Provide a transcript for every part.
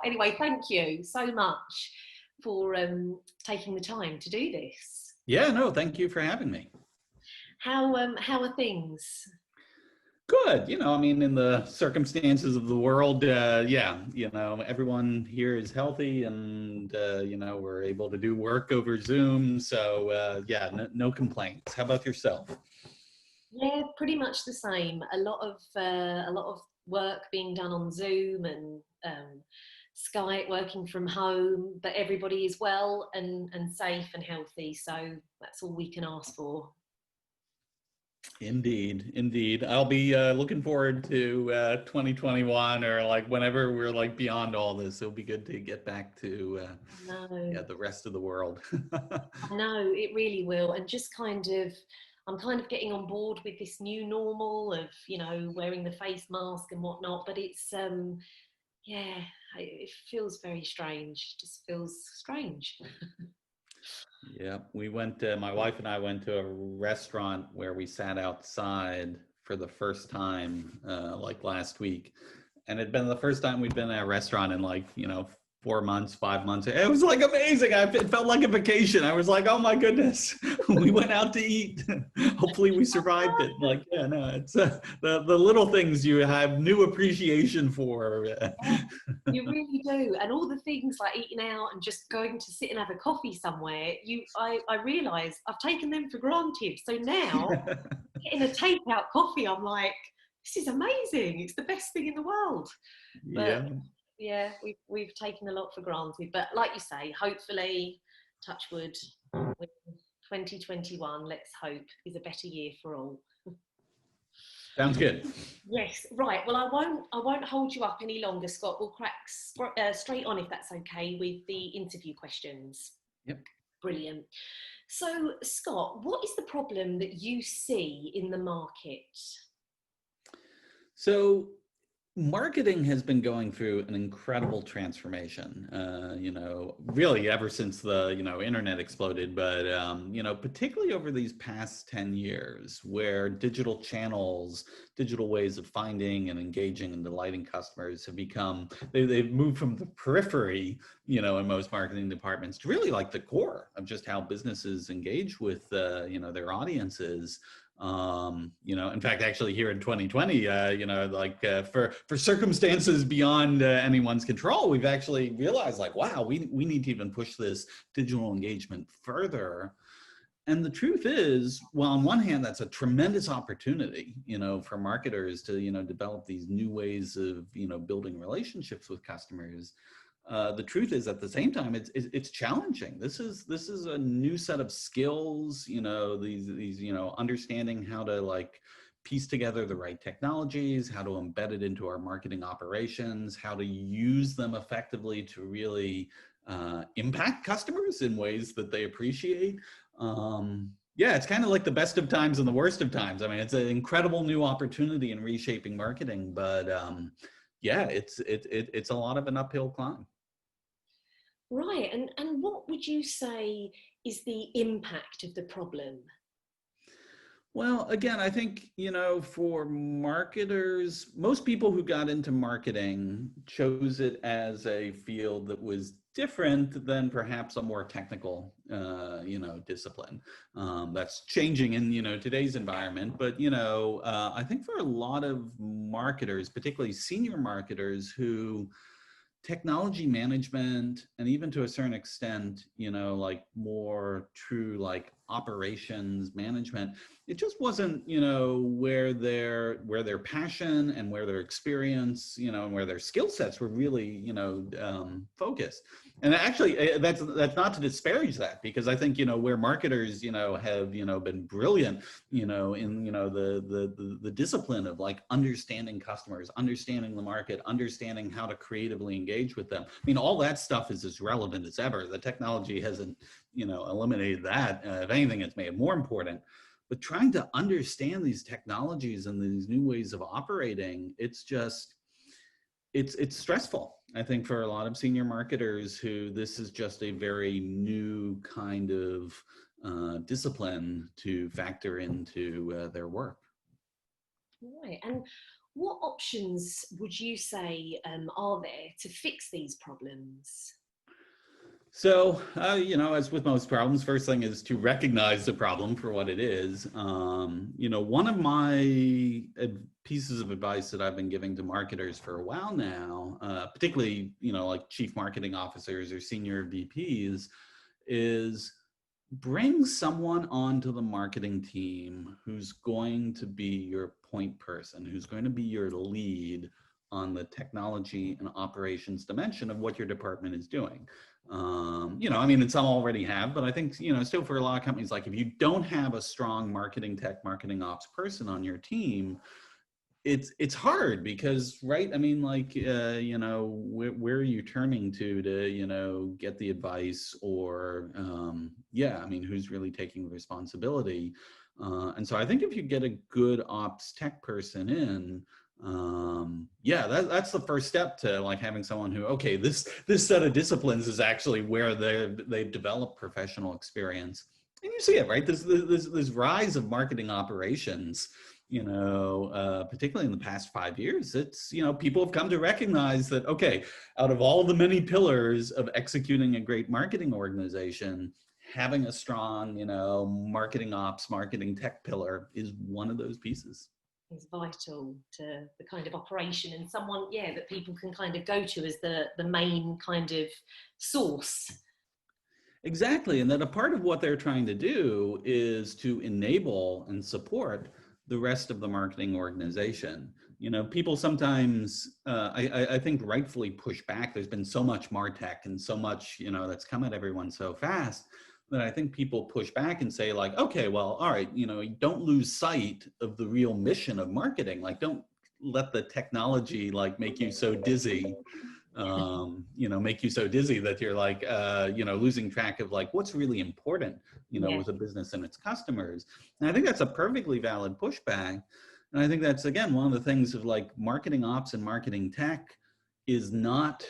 Anyway, thank you so much for taking the time to do this. Yeah, no, thank you for having me. How are things? Good. I mean, in the circumstances of the world, yeah, everyone here is healthy and, we're able to do work over Zoom. So, yeah, no complaints. How about yourself? Yeah, pretty much the same. A lot of work being done on Zoom and Skype, working from home, but everybody is well and safe and healthy. So that's all we can ask for. Indeed, indeed. I'll be looking forward to 2021 or like whenever we're like beyond all this. It'll be good to get back to No. yeah, the rest of the world. No, it really will. And just I'm kind of getting on board with this new normal of, wearing the face mask and whatnot. But yeah, it feels very strange. Just feels strange. Yeah, my wife and I went to a restaurant where we sat outside for the first time, like last week. And it'd been the first time we'd been at a restaurant in like, 4 months, 5 months. It was like amazing. It felt like a vacation. I was like, oh my goodness, we went out to eat. Hopefully we survived it. Like, yeah, no, it's the little things you have new appreciation for. You really do. And all the things like eating out and just going to sit and have a coffee somewhere, I realise I've taken them for granted. So now getting a takeout coffee, I'm like, this is amazing. It's the best thing in the world. But Yeah. yeah, we've taken a lot for granted. But like you say, hopefully, touch wood, 2021, let's hope, is a better year for all. Sounds good. Yes, right. Well, I won't hold you up any longer, Scott. We'll crack straight on if that's okay with the interview questions. Yep. Brilliant. So, Scott, what is the problem that you see in the market? So marketing has been going through an incredible transformation, really ever since the, internet exploded, but, particularly over these past 10 years where digital channels, digital ways of finding and engaging and delighting customers have become, they've moved from the periphery, in most marketing departments to really like the core of just how businesses engage with, their audiences. In fact, actually here in 2020, for circumstances beyond anyone's control, we've actually realized like, wow, we need to even push this digital engagement further. And the truth is, well, on one hand, that's a tremendous opportunity, for marketers to, develop these new ways of, building relationships with customers. The truth is, at the same time, it's challenging. This is a new set of skills. These understanding how to like piece together the right technologies, how to embed it into our marketing operations, how to use them effectively to really impact customers in ways that they appreciate. Yeah, it's kind of like the best of times and the worst of times. I mean, it's an incredible new opportunity in reshaping marketing, but yeah, it's a lot of an uphill climb. Right, and what would you say is the impact of the problem? Well, again, I think, for marketers, most people who got into marketing chose it as a field that was different than perhaps a more technical, discipline. That's changing in, today's environment. But, I think for a lot of marketers, particularly senior marketers who technology management and even to a certain extent, like more true like operations management, it just wasn't, where their passion and where their experience, and where their skill sets were really, focused. And actually, that's not to disparage that, because I think, where marketers, have, been brilliant, in, the discipline of like understanding customers, understanding the market, understanding how to creatively engage with them. I mean, all that stuff is as relevant as ever. The technology hasn't, eliminated that. If anything, it's made it more important. But trying to understand these technologies and these new ways of operating, it's stressful, I think, for a lot of senior marketers who this is just a very new kind of discipline to factor into their work. Right, and What options would you say are there to fix these problems? So, as with most problems, first thing is to recognize the problem for what it is. One of my pieces of advice that I've been giving to marketers for a while now, particularly, like chief marketing officers or senior VPs, is bring someone onto the marketing team who's going to be your point person, who's going to be your lead on the technology and operations dimension of what your department is doing. And some already have, but I think, still for a lot of companies, like if you don't have a strong marketing tech, marketing ops person on your team, it's hard because, right? I mean, like, where are you turning to, get the advice or, who's really taking the responsibility? And so I think if you get a good ops tech person in, that's the first step to like having someone who, okay, this set of disciplines is actually where they've developed professional experience. And you see it, right? This rise of marketing operations, particularly in the past 5 years, it's, people have come to recognize that, okay, out of all the many pillars of executing a great marketing organization, having a strong, marketing ops, marketing tech pillar is one of those pieces. Is vital to the kind of operation, and someone, that people can kind of go to as the main kind of source. Exactly. And that a part of what they're trying to do is to enable and support the rest of the marketing organization. People sometimes, I think, rightfully push back. There's been so much MarTech and so much, that's come at everyone so fast that I think people push back and say, like, okay, well, all right, don't lose sight of the real mission of marketing. Like, don't let the technology like make you so dizzy make you so dizzy that you're like, losing track of like what's really important, with a business and its customers. And I think that's a perfectly valid pushback. And I think that's, again, one of the things of like marketing ops and marketing tech is not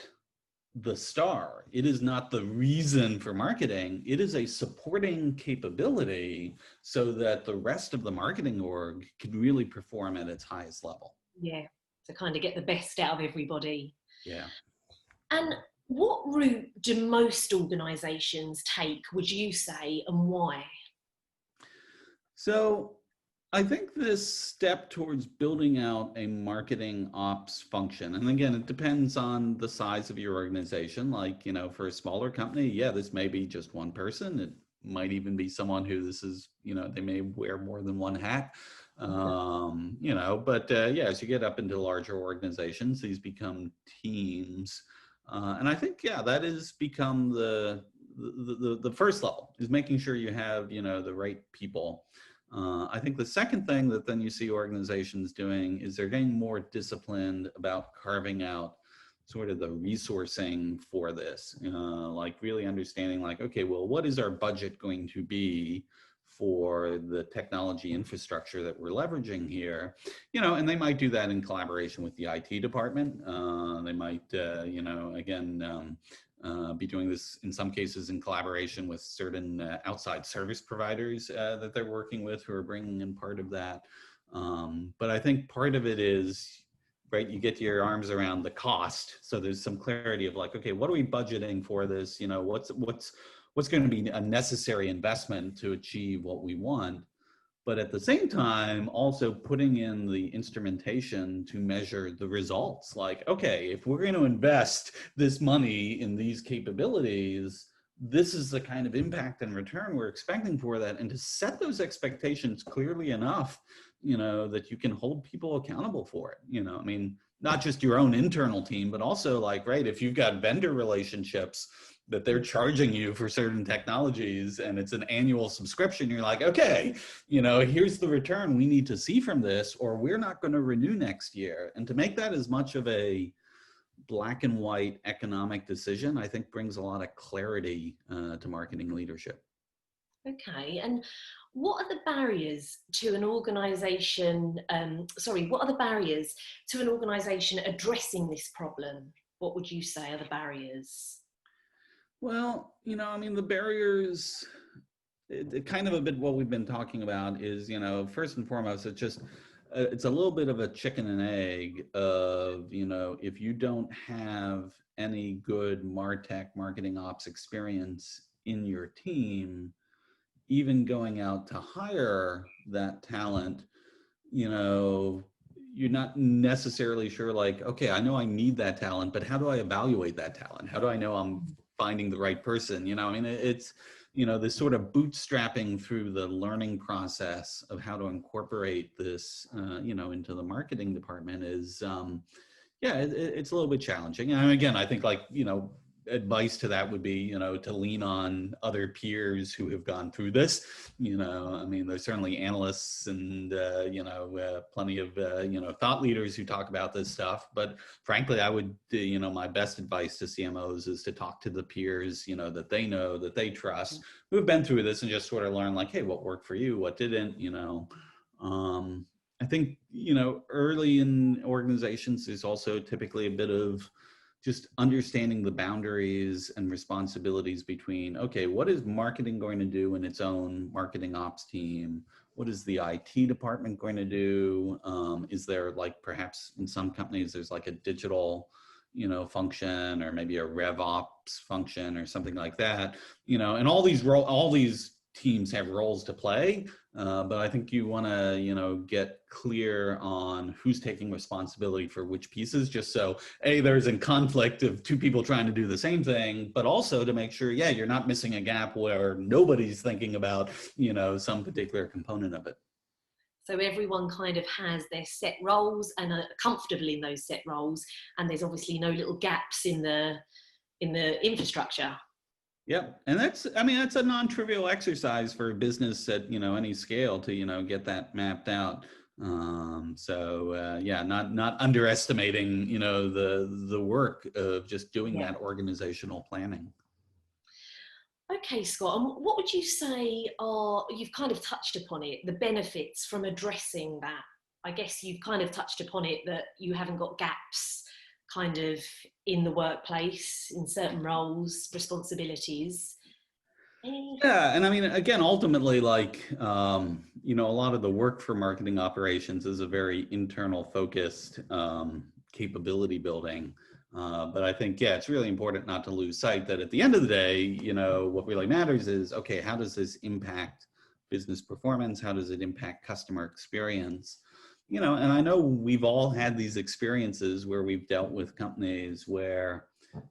the star. It is not the reason for marketing. It is a supporting capability so that the rest of the marketing org can really perform at its highest level. Yeah, to kind of get the best out of everybody. Yeah. And what route do most organisations take, would you say, and why? So I think this step towards building out a marketing ops function, and again, it depends on the size of your organization. Like, for a smaller company, this may be just one person. It might even be someone who this is, they may wear more than one hat. As you get up into larger organizations, these become teams. And I think, that has become the first level, is making sure you have, the right people. I think the second thing that then you see organizations doing is they're getting more disciplined about carving out sort of the resourcing for this, like really understanding like, okay, well, what is our budget going to be for the technology infrastructure that we're leveraging here, and they might do that in collaboration with the IT department. They might, be doing this in some cases in collaboration with certain outside service providers that they're working with who are bringing in part of that. But I think part of it is, right, you get your arms around the cost. So there's some clarity of like, okay, what are we budgeting for this? What's going to be a necessary investment to achieve what we want? But at the same time, also putting in the instrumentation to measure the results. Like, okay, if we're going to invest this money in these capabilities, this is the kind of impact and return we're expecting for that. And to set those expectations clearly enough, that you can hold people accountable for it. Not just your own internal team, but also like, right, if you've got vendor relationships that they're charging you for certain technologies and it's an annual subscription, you're like, okay, here's the return we need to see from this, or we're not going to renew next year. And to make that as much of a black and white economic decision, I think brings a lot of clarity to marketing leadership. Okay, and what are the barriers to an organisation, what are the barriers to an organisation addressing this problem? What would you say are the barriers? Well, the barriers, it kind of a bit what we've been talking about is, first and foremost, it's just it's a little bit of a chicken and egg of, you know, if you don't have any good MarTech marketing ops experience in your team, even going out to hire that talent, you know, you're not necessarily sure, like, okay, I know I need that talent, but how do I evaluate that talent? How do I know I'm finding the right person? You know, I mean, it's, you know, this sort of bootstrapping through the learning process of how to incorporate this, you know, into the marketing department is, yeah, it's a little bit challenging. And again, I think, like, you know, advice to that would be, you know, to lean on other peers who have gone through this. You know, I mean, there's certainly analysts and, you know, plenty of, you know, thought leaders who talk about this stuff. But frankly, I would, you know, my best advice to CMOs is to talk to the peers, you know, that they trust, who have been through this, and just sort of learn, like, hey, what worked for you? What didn't, you know? I think, you know, early in organizations, there's also typically a bit of just understanding the boundaries and responsibilities between, okay, what is marketing going to do in its own marketing ops team? What is the IT department going to do? Is there, like, perhaps in some companies, there's like a digital, you know, function, or maybe a rev ops function or something like that, you know, and all these teams have roles to play. But I think you want to, you know, get clear on who's taking responsibility for which pieces, just so there's a conflict of two people trying to do the same thing, but also to make sure, yeah, you're not missing a gap where nobody's thinking about, you know, some particular component of it. So everyone kind of has their set roles and are comfortable in those set roles, and there's obviously no little gaps in the infrastructure. Yeah, and that's, I mean, that's a non-trivial exercise for a business at, you know, any scale to, you know, get that mapped out. Yeah, not underestimating, you know, the work of just doing that organizational planning. Okay, Scott, and what would you say are, you've kind of touched upon it, the benefits from addressing that? I guess you've kind of touched upon it, that you haven't got gaps kind of in the workplace, in certain roles, responsibilities. Yeah, and I mean, again, ultimately, like, you know, a lot of the work for marketing operations is a very internal focused capability building. But I think, yeah, it's really important not to lose sight that at the end of the day, you know, what really matters is, okay, how does this impact business performance? How does it impact customer experience? You know, and I know we've all had these experiences where we've dealt with companies where,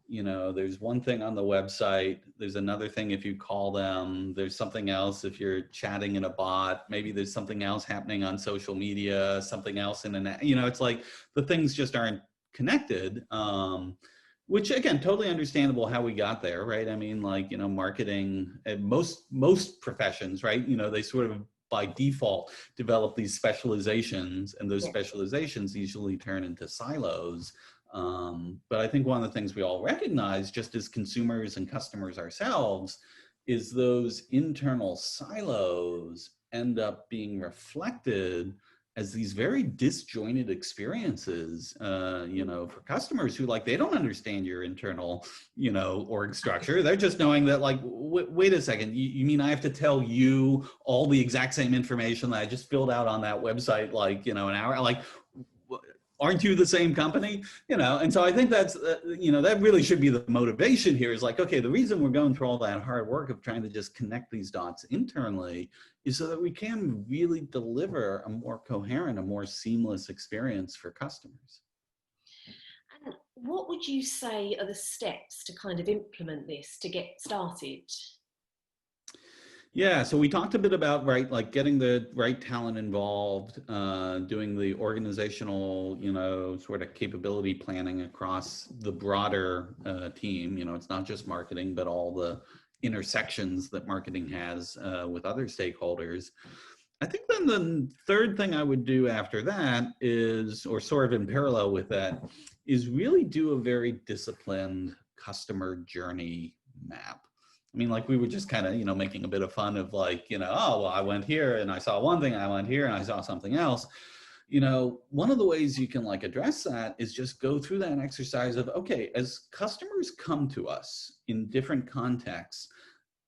you know, there's one thing on the website, there's another thing if you call them, there's something else if you're chatting in a bot, maybe there's something else happening on social media, something else in an, you know, it's like the things just aren't connected. Which, again, totally understandable how we got there, right? I mean, like, you know, marketing, most professions, right? You know, they sort of by default develop these specializations, and those specializations usually turn into silos. But I think one of the things we all recognize, just as consumers and customers ourselves, is those internal silos end up being reflected as these very disjointed experiences, you know, for customers who, like, they don't understand your internal, you know, org structure. They're just knowing that, like, wait a second, you mean I have to tell you all the exact same information that I just filled out on that website, like, you know, an hour, like, aren't you the same company? You know, and so I think that's, you know, that really should be the motivation here, is like, okay, the reason we're going through all that hard work of trying to just connect these dots internally is so that we can really deliver a more coherent, a more seamless experience for customers. And what would you say are the steps to kind of implement this, to get started? Yeah, so we talked a bit about, right, like getting the right talent involved, doing the organizational, you know, sort of capability planning across the broader team. You know, it's not just marketing, but all the intersections that marketing has with other stakeholders. I think then the third thing I would do after that is, or sort of in parallel with that, is really do a very disciplined customer journey map. I mean, like, we were just kind of, you know, making a bit of fun of, like, you know, oh, well, I went here and I saw one thing, I went here and I saw something else. You know, one of the ways you can, like, address that is just go through that exercise of, okay, as customers come to us in different contexts,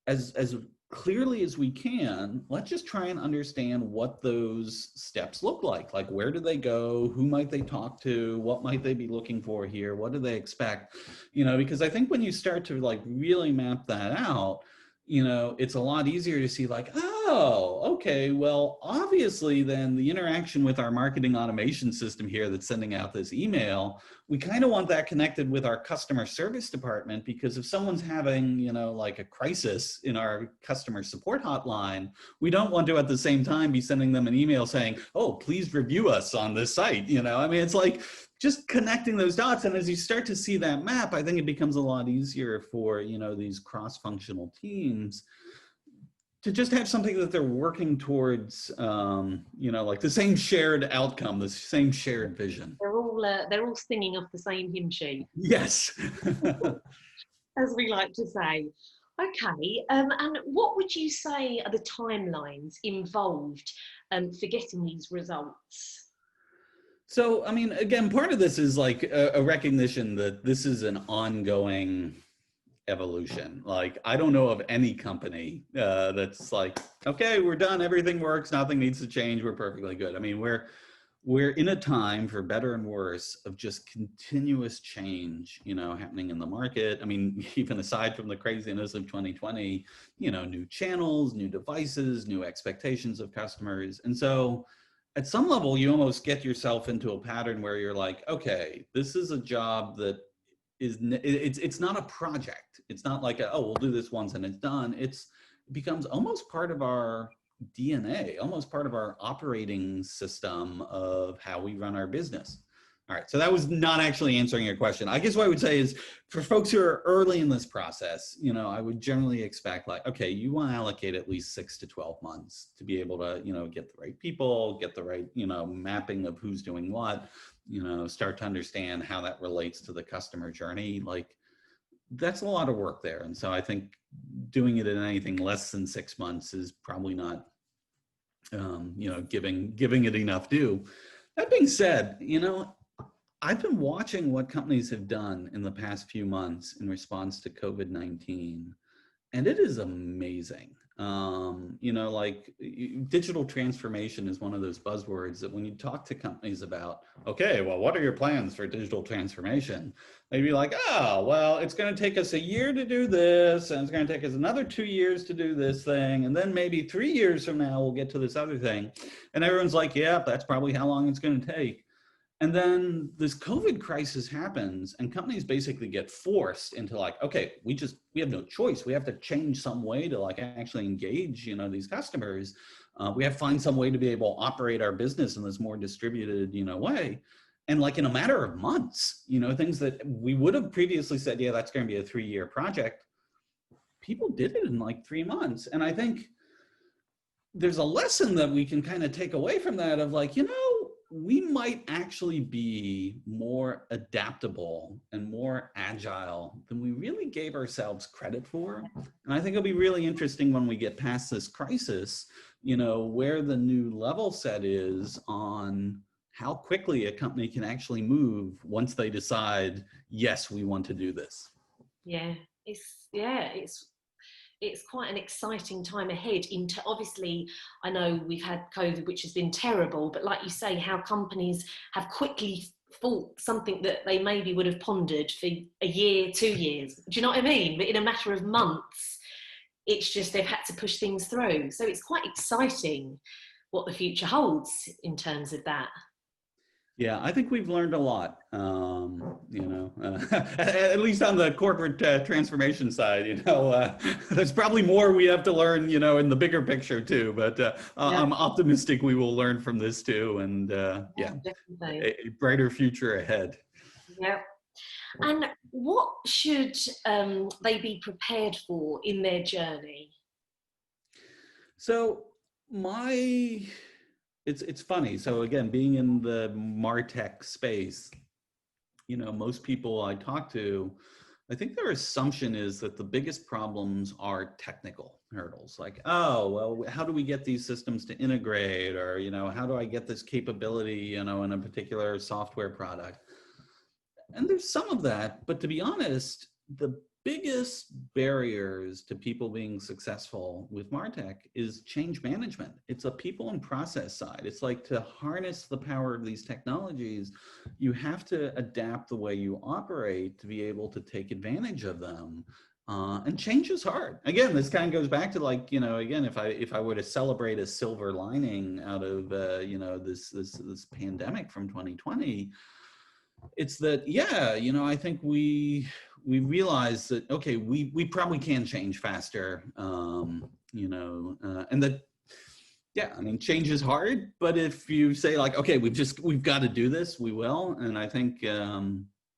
as clearly as we can, let's just try and understand what those steps look like. Like, where do they go? Who might they talk to? What might they be looking for here? What do they expect? Because I think when you start to like really map that out, it's a lot easier to see like, oh, okay, well, obviously then the interaction with our marketing automation system here that's sending out this email, we kind of want that connected with our customer service department, because if someone's having, like a crisis in our customer support hotline, we don't want to at the same time be sending them an email saying, oh, please review us on this site. It's like just connecting those dots. And as you start to see that map, I think it becomes a lot easier for, these cross-functional teams to just have something that they're working towards, like the same shared outcome, the same shared vision. They're all singing off the same hymn sheet. Yes. As we like to say. Okay, and what would you say are the timelines involved for getting these results? So, I mean, again, part of this is like a recognition that this is an ongoing evolution. Like, I don't know of any company that's like, okay, we're done, everything works, nothing needs to change, we're perfectly good. I mean, we're in a time, for better and worse, of just continuous change, happening in the market. I mean, even aside from the craziness of 2020, new channels, new devices, new expectations of customers. And so at some level, you almost get yourself into a pattern where you're like, okay, this is a job that it's not a project. It's not like, oh, we'll do this once and it's done. It becomes almost part of our DNA, almost part of our operating system of how we run our business. All right, so that was not actually answering your question. I guess what I would say is, for folks who are early in this process, I would generally expect like, okay, you want to allocate at least 6 to 12 months to be able to, get the right people, get the right, mapping of who's doing what, start to understand how that relates to the customer journey. Like, that's a lot of work there. And so I think doing it in anything less than 6 months is probably not, giving it enough due. That being said, I've been watching what companies have done in the past few months in response to COVID-19, and it is amazing. Like digital transformation is one of those buzzwords that when you talk to companies about, okay, well, what are your plans for digital transformation? They'd be like, oh, well, it's going to take us a year to do this, and it's going to take us another 2 years to do this thing, and then maybe 3 years from now, we'll get to this other thing. And everyone's like, yeah, that's probably how long it's going to take. And then this COVID crisis happens, and companies basically get forced into like, okay, we have no choice. We have to change some way to like actually engage, these customers. We have to find some way to be able to operate our business in this more distributed, way. And like in a matter of months, things that we would have previously said, yeah, that's going to be a 3-year project. People did it in like 3 months. And I think there's a lesson that we can kind of take away from that of like, we might actually be more adaptable and more agile than we really gave ourselves credit for. And I think it'll be really interesting when we get past this crisis, where the new level set is on how quickly a company can actually move once they decide, yes, we want to do this. Yeah, it's quite an exciting time ahead. Obviously, I know we've had COVID, which has been terrible, but like you say, how companies have quickly thought something that they maybe would have pondered for a year, 2 years. Do you know what I mean? But in a matter of months, it's just they've had to push things through. So it's quite exciting what the future holds in terms of that. Yeah, I think we've learned a lot, at least on the corporate transformation side, there's probably more we have to learn, in the bigger picture too, but I'm optimistic we will learn from this too. And definitely. A brighter future ahead. Yeah. And what should they be prepared for in their journey? So it's funny. So again, being in the MarTech space, most people I talk to, I think their assumption is that the biggest problems are technical hurdles. Like, oh, well, how do we get these systems to integrate? Or, how do I get this capability, in a particular software product? And there's some of that, but to be honest, the biggest barriers to people being successful with MarTech is change management. It's a people and process side. It's like, to harness the power of these technologies, you have to adapt the way you operate to be able to take advantage of them. And change is hard. Again, this kind of goes back to, like, again, if I were to celebrate a silver lining out of this pandemic from 2020, it's that, yeah, I think we realize that, okay, we probably can change faster, and that, yeah, I mean, change is hard, but if you say, like, okay, we've got to do this, we will. And I think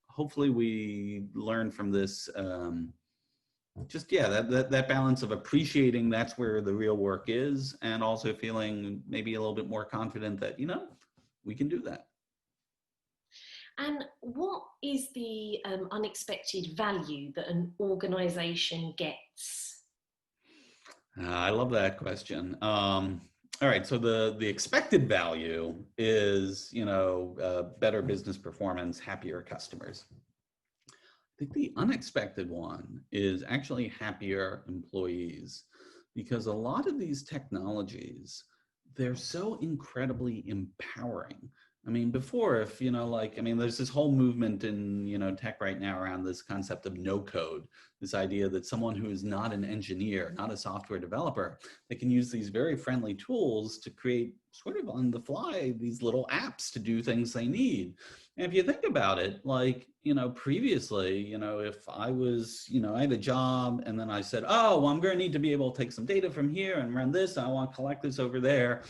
hopefully we learn from this, just, yeah, that balance of appreciating that's where the real work is, and also feeling maybe a little bit more confident that, we can do that. And what is the unexpected value that an organization gets? I love that question. All right, so the expected value is, better business performance, happier customers. I think the unexpected one is actually happier employees, because a lot of these technologies, they're so incredibly empowering. I mean, before, if, there's this whole movement in, tech right now around this concept of no code, this idea that someone who is not an engineer, not a software developer, they can use these very friendly tools to create, sort of on the fly, these little apps to do things they need. And if you think about it, like, previously, if I was, I had a job, and then I said, oh, well, I'm going to need to be able to take some data from here and run this, I want to collect this over there.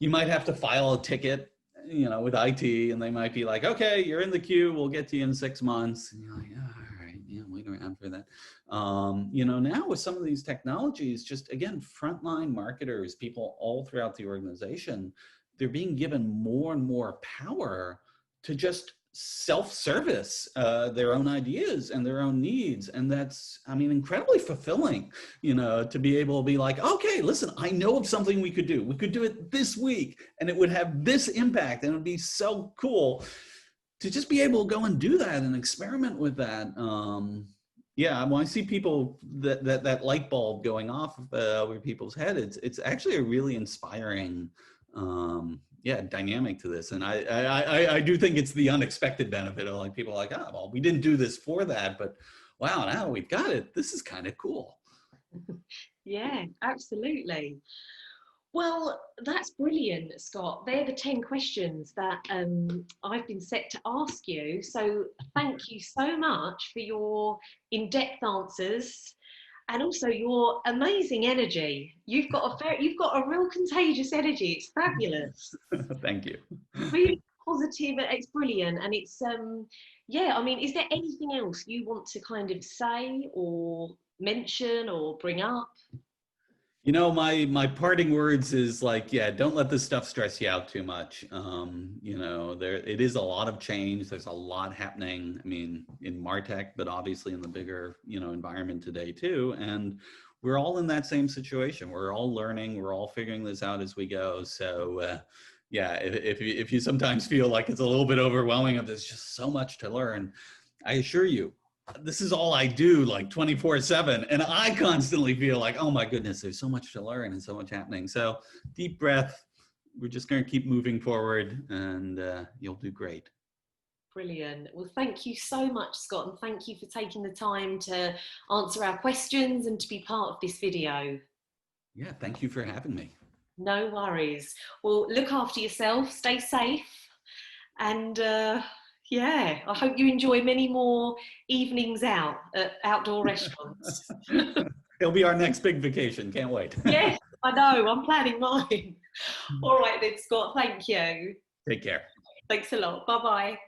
You might have to file a ticket, with IT, and they might be like, okay, you're in the queue, we'll get to you in 6 months. And you're like, oh, all right, yeah, wait around for that. Now with some of these technologies, just, again, frontline marketers, people all throughout the organization, they're being given more and more power to just self-service their own ideas and their own needs. And that's, incredibly fulfilling, to be able to be like, okay, listen, I know of something we could do. We could do it this week, and it would have this impact, and it would be so cool to just be able to go and do that and experiment with that. Yeah, when I see people, that light bulb going off over people's head, it's actually a really inspiring dynamic to this. And I do think it's the unexpected benefit of, like, people are like, oh, well, we didn't do this for that, but wow, now we've got it. This is kind of cool. Yeah, absolutely. Well, that's brilliant, Scott. They're the 10 questions that I've been set to ask you. So thank you so much for your in-depth answers, and also your amazing energy. You've got a real contagious energy. It's fabulous. Thank you. Really positive. It's brilliant. And it's is there anything else you want to kind of say or mention or bring up? My parting words is, like, yeah, don't let this stuff stress you out too much. It is a lot of change. There's a lot happening, in MarTech, but obviously in the bigger, environment today too. And we're all in that same situation. We're all learning. We're all figuring this out as we go. So, yeah, if you sometimes feel like it's a little bit overwhelming, of there's just so much to learn, I assure you, this is all I do, like, 24/7. And I constantly feel like, oh my goodness, there's so much to learn and so much happening. So deep breath. We're just going to keep moving forward, and you'll do great. Brilliant. Well, thank you so much, Scott. And thank you for taking the time to answer our questions and to be part of this video. Yeah, thank you for having me. No worries. Well, look after yourself, stay safe, and I hope you enjoy many more evenings out at outdoor restaurants. It'll be our next big vacation. Can't wait. Yes, I know. I'm planning mine. All right then, Scott. Thank you. Take care. Thanks a lot. Bye-bye.